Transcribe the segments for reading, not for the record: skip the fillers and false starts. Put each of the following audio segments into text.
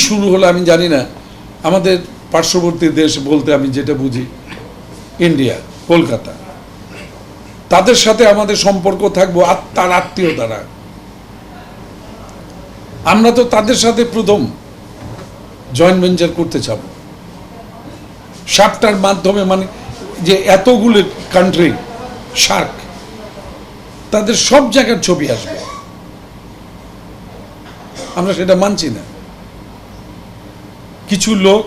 শুরু হলো আমি জানি না। আমাদের পার্শ্ববর্তী দেশ বলতে আমি যেটা বুঝি ইন্ডিয়া, কলকাতা, তাদের সাথে আমাদের সম্পর্ক থাকবো আত্মার আত্মীয় দ্বারা। আমরা তো তাদের সাথে প্রথম জয়েন্ট ভেঞ্চার করতে চাব সার্কটার মাধ্যমে, মানে যে এতগুলো কান্ট্রি সার্ক, তাদের সব জায়গার ছবি আসবে। আমরা সেটা মানছি না। কিছু লোক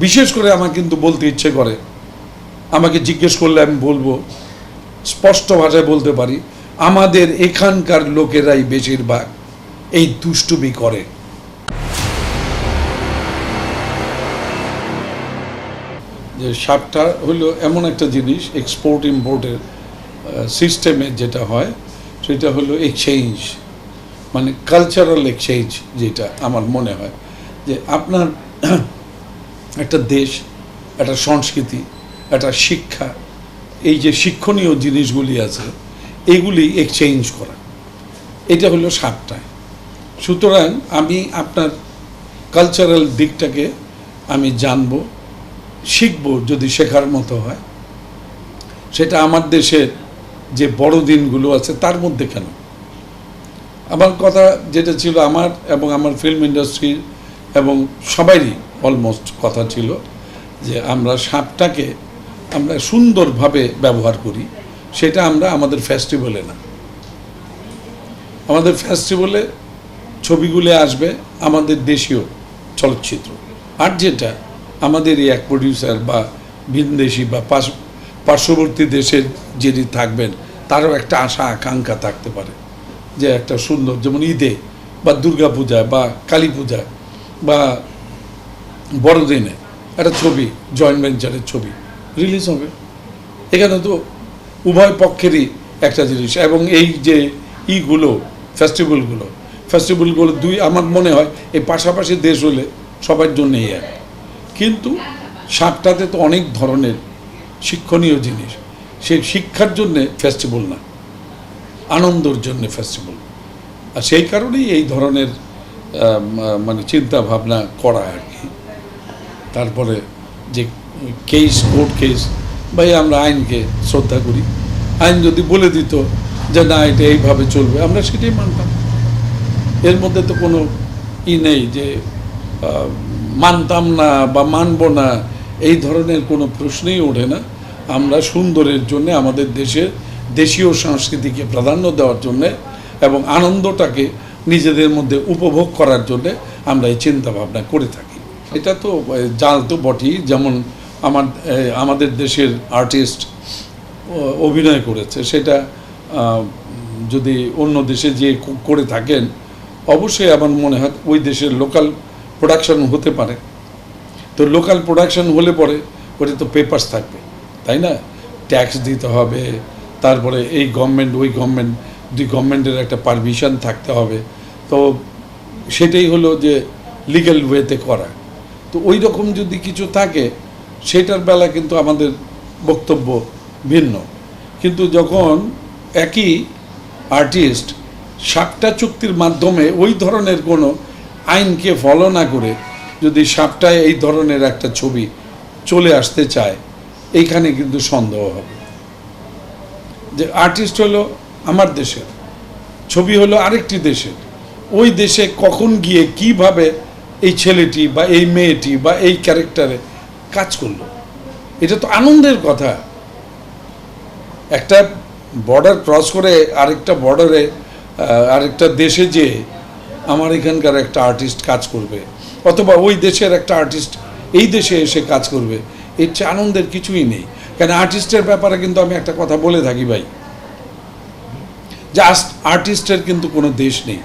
বিশেষ করে আমার কিন্তু বলতে ইচ্ছে করে, আমাকে জিজ্ঞেস করলে আমি বলবো, স্পষ্ট ভাষায় বলতে পারি, আমাদের এখানকার লোকেরাই বেশিরভাগ এই দুষ্টুমি করে। যে সাপটা হলো এমন একটা জিনিস, এক্সপোর্ট ইম্পোর্টের সিস্টেমে যেটা হয় সেটা হলো এক্সচেঞ্জ, মানে কালচারাল এক্সচেঞ্জ। যেটা আমার মনে হয় যে আপনার একটা দেশ, একটা সংস্কৃতি, একটা শিক্ষা, এই যে শিক্ষণীয় জিনিসগুলি আছে এইগুলি এক্সচেঞ্জ করা, এটা হলো সাপটা। সুতরাং আমি আপনার কালচারাল দিকটাকে আমি জানবো, শিখবো, যদি শেখার মতো হয়। সেটা আমার দেশের যে বড় দিনগুলো আছে তার মধ্যে কেন। আমার কথা যেটা ছিল আমার এবং আমার ফিল্ম ইন্ডাস্ট্রির এবং সবারই অলমোস্ট কথা ছিল যে আমরা সাপটাকে আমরা সুন্দরভাবে ব্যবহার করি। সেটা আমরা আমাদের ফেস্টিভ্যালে না, আমাদের ফেস্টিভ্যালে ছবিগুলো আসবে আমাদের দেশীয় চলচ্চিত্র, আর যেটা আমাদের এক প্রডিউসার বা ভিনদেশি বা পার্শ্ববর্তী দেশের যিনি থাকবেন তারও একটা আশা আকাঙ্ক্ষা থাকতে পারে যে একটা সুন্দর, যেমন ঈদে বা দুর্গা পূজায় বা কালী পূজায় বা বড়দিনে একটা ছবি, জয়েন্ট ভেঞ্চারের ছবি রিলিজ হবে। এখানে তো উভয় পক্ষেরই একটা জিনিস। এবং এই যে ফেস্টিভ্যালগুলো দুই, আমার মনে হয় এই পাশাপাশি দেশ হলে সবার জন্যই এক। কিন্তু সাপটাতে তো অনেক ধরনের শিক্ষণীয় জিনিস, সেই শিক্ষার জন্যে ফেস্টিভ্যাল না, আনন্দর জন্যে ফেস্টিভ্যাল। আর সেই কারণেই এই ধরনের মানে চিন্তা ভাবনা করা আর কি। তারপরে যে কোর্ট কেস, ভাই আমরা আইনকে শ্রদ্ধা করি। আইন যদি বলে দিত যে না এটা এইভাবে চলবে, আমরা সেটাই মানতাম। এর মধ্যে তো কোনো নেই যে মানতাম না বা মানব না, এই ধরনের কোনো প্রশ্নই ওঠে না। আমরা সুন্দরের জন্য, আমাদের দেশের দেশীয় সংস্কৃতিকে প্রাধান্য দেওয়ার জন্যে এবং আনন্দটাকে নিজেদের মধ্যে উপভোগ করার জন্যে আমরা এই চিন্তাভাবনা করে থাকি। এটা তো জাল তো বটেই। যেমন আমাদের দেশের আর্টিস্ট অভিনয় করেছে, সেটা যদি অন্য দেশে যে করে থাকেন অবশ্যই আমার মনে হয় ওই দেশের লোকাল প্রোডাকশন হতে পারে। তো লোকাল প্রোডাকশন হলে পরে ওটা তো পেপারস থাকবে, তাই না? ট্যাক্স দিতে হবে, তারপরে এই গভর্নমেন্ট ওই গভর্নমেন্ট, দুই গভর্নমেন্টের একটা পারমিশন থাকতে হবে। তো সেটাই হলো যে লিগ্যাল ওয়েতে করা। তো ওই রকম যদি কিছু থাকে সেটার বেলা কিন্তু আমাদের বক্তব্য ভিন্ন। কিন্তু যখন একই আর্টিস্ট সাপটা চুক্তির মাধ্যমে ওই ধরনের কোনো আইনকে ফলো না করে যদি সাপটায় এই ধরনের একটা ছবি চলে আসতে চায়, এইখানে কিন্তু সন্দেহ হবে যে আর্টিস্ট হলো আমার দেশের, ছবি হলো আরেকটি দেশের। ওই দেশে কখন গিয়ে কিভাবে এই ছেলেটি বা এই মেয়েটি বা এই ক্যারেক্টারে কাজ করলো, এটা তো আনন্দের কথা। একটা বর্ডার ক্রস করে আরেকটা বর্ডারে আরেকটা দেশে যে আমার এখানকার একটা আর্টিস্ট কাজ করবে, অথবা ওই দেশের একটা আর্টিস্ট এই দেশে এসে কাজ করবে, এর চেয়ে আনন্দের কিছুই নেই। কেন আর্টিস্টের ব্যাপারে কিন্তু আমি একটা কথা বলে থাকি ভাই, যে আর্টিস্টের কিন্তু কোনো দেশ নেই,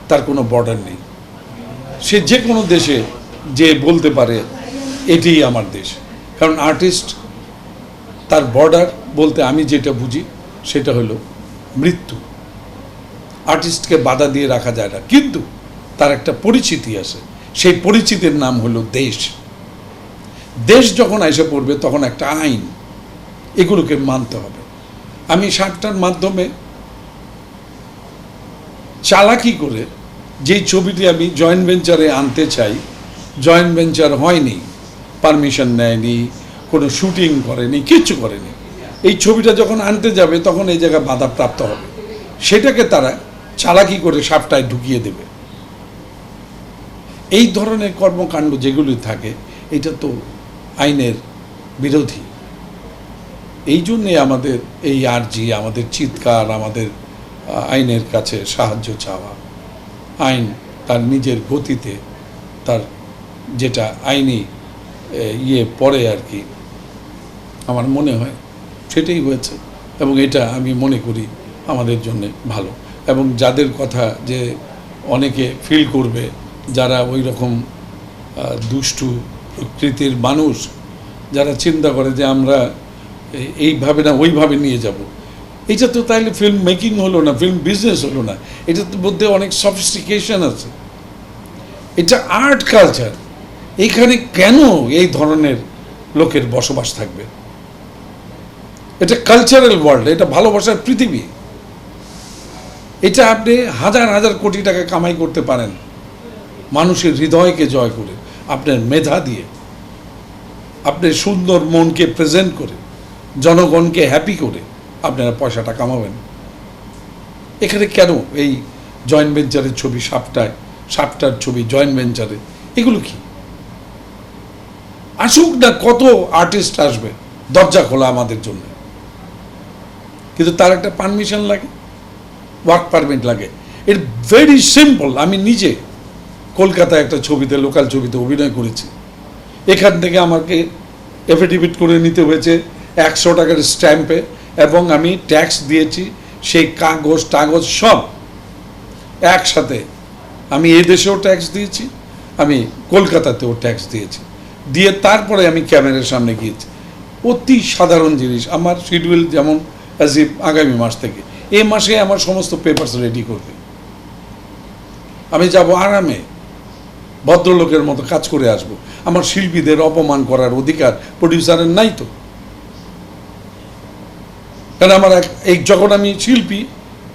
তার কোনো বর্ডার নেই। সে যে কোনো দেশে যে বলতে পারে এটিই আমার দেশ। কারণ আর্টিস্ট তার বর্ডার বলতে আমি যেটা বুঝি সেটা হলো মৃত্যু। আর্টিস্টকে বাধা দিয়ে রাখা যায় না, কিন্তু তার একটা পরিচিতি আছে, সেই পরিচিতির নাম হলো দেশ। দেশ যখন এসে পড়বে তখন একটা আইন, এগুলোকে মানতে হবে। আমি সাপটার মাধ্যমে চালাকি করে যেই ছবিটি আমি জয়েন্ট ভেঞ্চারে আনতে চাই, জয়েন্ট ভেঞ্চার হয়নি, পারমিশন নেয়নি, কোনো শুটিং করেনি, কিচ্ছু করেনি। এই ছবিটা যখন আনতে যাবে তখন এই জায়গায় বাধাপ্রাপ্ত হবে, সেটাকে তারা চালাকি করে সাপটায় ঢুকিয়ে দেবে। এই ধরনের কর্মকাণ্ড যেগুলি থাকে এটা তো আইনের বিরোধী। এই জন্যে আমাদের এই আর্জি, আমাদের চিৎকার, আমাদের আইনের কাছে সাহায্য চাওয়া। আইন তার নিজের গতিতে তার যেটা আইনি পড়ে আর কি, আমার মনে হয় সেটাই হয়েছে, এবং এটা আমি মনে করি আমাদের জন্য ভালো। এবং যাদের কথা যে অনেকে ফিল করবে, যারা ওই রকম দুষ্টু প্রকৃতির মানুষ, যারা চিন্তা করে যে আমরা এইভাবে না ওইভাবে নিয়ে যাব, এটা তো তাইলে ফিল্ম মেকিং হলো না, ফিল্ম বিজনেস হলো না। এটার মধ্যে অনেক সফিস্টিকেশন আছে, এটা আর্ট কালচার। এখানে কেন এই ধরনের লোকের বসবাস থাকবে? এটা কালচারাল ওয়ার্ল্ড, এটা ভালোবাসার পৃথিবী। এটা আপনি হাজার হাজার কোটি টাকা কামাই করতে পারেন মানুষের হৃদয়কে জয় করে, আপনার মেধা দিয়ে, আপনার সুন্দর মনকে প্রেজেন্ট করে, জনগণকে হ্যাপি করে আপনারা পয়সাটা কামাবেন। এখানে কেন এই জয়েন্ট ভেঞ্চারের ছবি সাপটার ছবি জয়েন্ট ভেঞ্চারে, এগুলো কি? আসুক না, কত আর্টিস্ট আসবে, দরজা খোলা আমাদের জন্য, কিন্তু তার একটা পারমিশন লাগে, ওয়ার্ক পারমিট লাগে। It very simple. আমি নিজে কলকাতায় একটা ছবিতে, লোকাল ছবিতে অভিনয় করেছি। এখান থেকে আমাকে এফিডেভিট করে নিতে হয়েছে 100 টাকার স্ট্যাম্পে, এবং আমি ট্যাক্স দিয়েছি, সেই কাগজ সব একসাথে। আমি এদেশেও ট্যাক্স দিয়েছি, আমি কলকাতাতেও ট্যাক্স দিয়েছি, দিয়ে তারপরে আমি ক্যামেরার সামনে গিয়েছি। অতি সাধারণ জিনিস। আমার শিডিউল যেমন অ্যাজ আগামী মাস থেকে, এই মাসে আমার সমস্ত পেপারস রেডি করবে। আমি যাব আরামে, ভদ্রলোকের মতো কাজ করে আসব। আমার শিল্পীদের অপমান করার অধিকার প্রডিউসারের নাই তো। কারণ আমার যখন আমি শিল্পী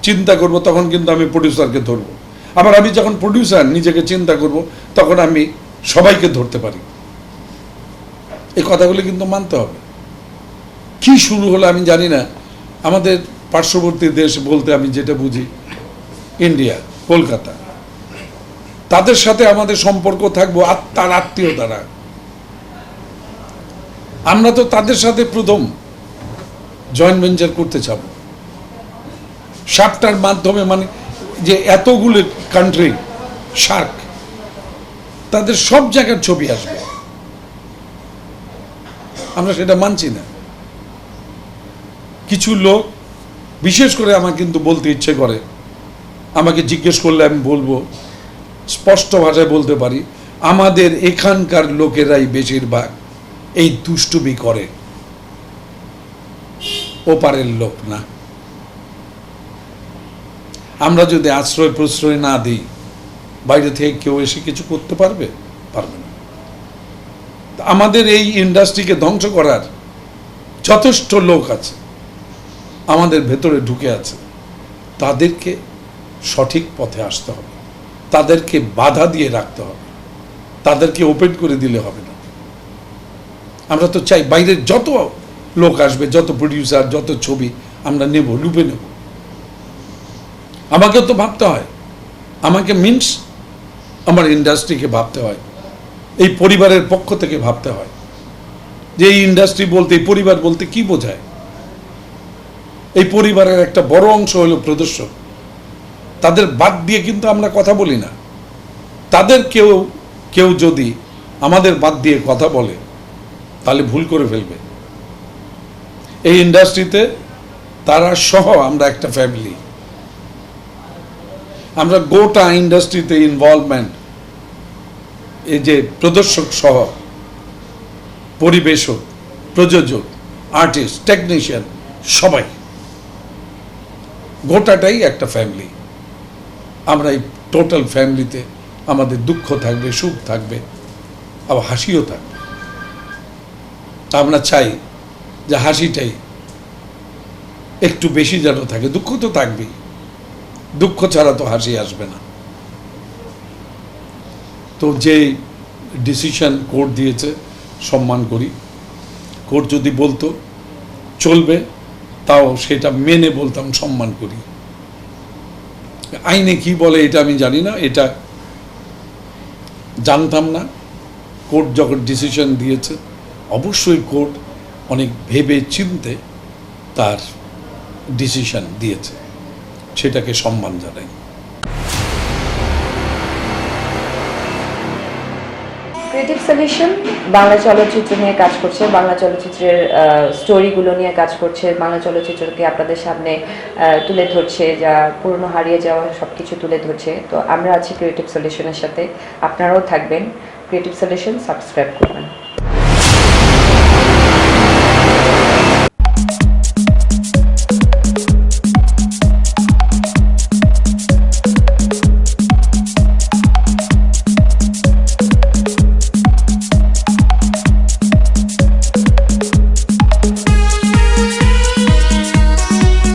চিন্তা করব, তখন কিন্তু আমি প্রডিউসারকে ধরবো। আবার আমি যখন প্রডিউসার নিজেকে চিন্তা করব, তখন আমি সবাইকে ধরতে পারি। এই কথাগুলো কিন্তু মানতে হবে। কি শুরু হলো আমি জানি না। আমাদের পার্শ্ববর্তী দেশ বলতে আমি যেটা বুঝি ইন্ডিয়া, কলকাতা, তাদের সাথে আমাদের সম্পর্ক থাকবো আত্মার আত্মীয় দ্বারা। আমরা তো তাদের সাথে প্রথম জয়েন্ট ভেঞ্চার করতে চাব সাপটার মাধ্যমে। মানে যে এতগুলো কান্ট্রি শার্ক, তাদের সব জায়গার ছবি আসবে, আমরা সেটা মানছি না। কিছু লোক, বিশেষ করে আমার কিন্তু বলতে ইচ্ছে করে, আমাকে জিজ্ঞেস করলে আমি বলবো, স্পষ্ট ভাষায় বলতে পারি, আমাদের এখানকার লোকেরাই বেশিরভাগ এই দুষ্টুমি করে, ওপারের লোক না। আমরা যদি আশ্রয় প্রশ্রয় না দিই, বাইরে থেকে কেউ এসে কিছু করতে পারবে? পারবে না। আমাদের এই ইন্ডাস্ট্রিকে ধ্বংস করার যথেষ্ট লোক আছে, আমাদের ভেতরে ঢুকে আছে। তাদেরকে সঠিক পথে আসতে হবে, তাদেরকে বাধা দিয়ে রাখতে হবে, তাদেরকে ওপেন করে দিলে হবে না। আমরা তো চাই বাইরের যত লোক আসবে, যত প্রডিউসার, যত ছবি আমরা নেব, লুপে নেব। আমাকেও তো ভাবতে হয়, আমাকে মিনস আমার ইন্ডাস্ট্রিকে ভাবতে হয়, এই পরিবারের পক্ষ থেকে ভাবতে হয় যে এই ইন্ডাস্ট্রি বলতে, এই পরিবার বলতে কি বোঝায়। এই পরিবারের একটা বড় অংশ হলো প্রদর্শক। তাদের বাদ দিয়ে কিন্তু আমরা কথা বলি না। তাদের কেউ যদি আমাদের বাদ দিয়ে কথা বলে, তাহলে ভুল করে ফেলবে। এই ইন্ডাস্ট্রিতে তারা সহ আমরা একটা ফ্যামিলি। আমরা গোটা ইন্ডাস্ট্রিতে ইনভলভমেন্ট, এই যে প্রদর্শক সহ, পরিবেশক, প্রযোজক, আর্টিস্ট, টেকনিশিয়ান, সবাই, গোটাটাই একটা ফ্যামিলি। আমরা এই টোটাল ফ্যামিলিতে আমাদের দুঃখ থাকবে, সুখ থাকবে, আবার হাসিও থাকবে। আমরা চাই যে হাসিটাই একটু বেশি যেন থাকে। দুঃখ তো থাকবেই, দুঃখ ছাড়া তো হাসি আসবে না। তো যে ডিসিশন কোর্ট দিয়েছে সম্মান করি। কোর্ট যদি বলতো চলবে, তাও সেটা মেনে বলতাম সম্মান করি। আইনে কি বলে এটা আমি জানি না, এটা জানতাম না। কোর্ট যখন ডিসিশন দিয়েছে, অবশ্যই কোর্ট অনেক ভেবে চিন্তে তার ডিসিশন দিয়েছে, সেটাকে সম্মান জানাই। ক্রিয়েটিভ সলিউশন বাংলা চলচ্চিত্র নিয়ে কাজ করছে, বাংলা চলচ্চিত্রের স্টোরিগুলো নিয়ে কাজ করছে, বাংলা চলচ্চিত্রকে আপনাদের সামনে তুলে ধরছে, যা পুরনো হারিয়ে যাওয়া সব কিছু তুলে ধরছে। তো আমরা আছি ক্রিয়েটিভ সলিউশনের সাথে, আপনারাও থাকবেন। ক্রিয়েটিভ সলিউশন সাবস্ক্রাইব করবেন।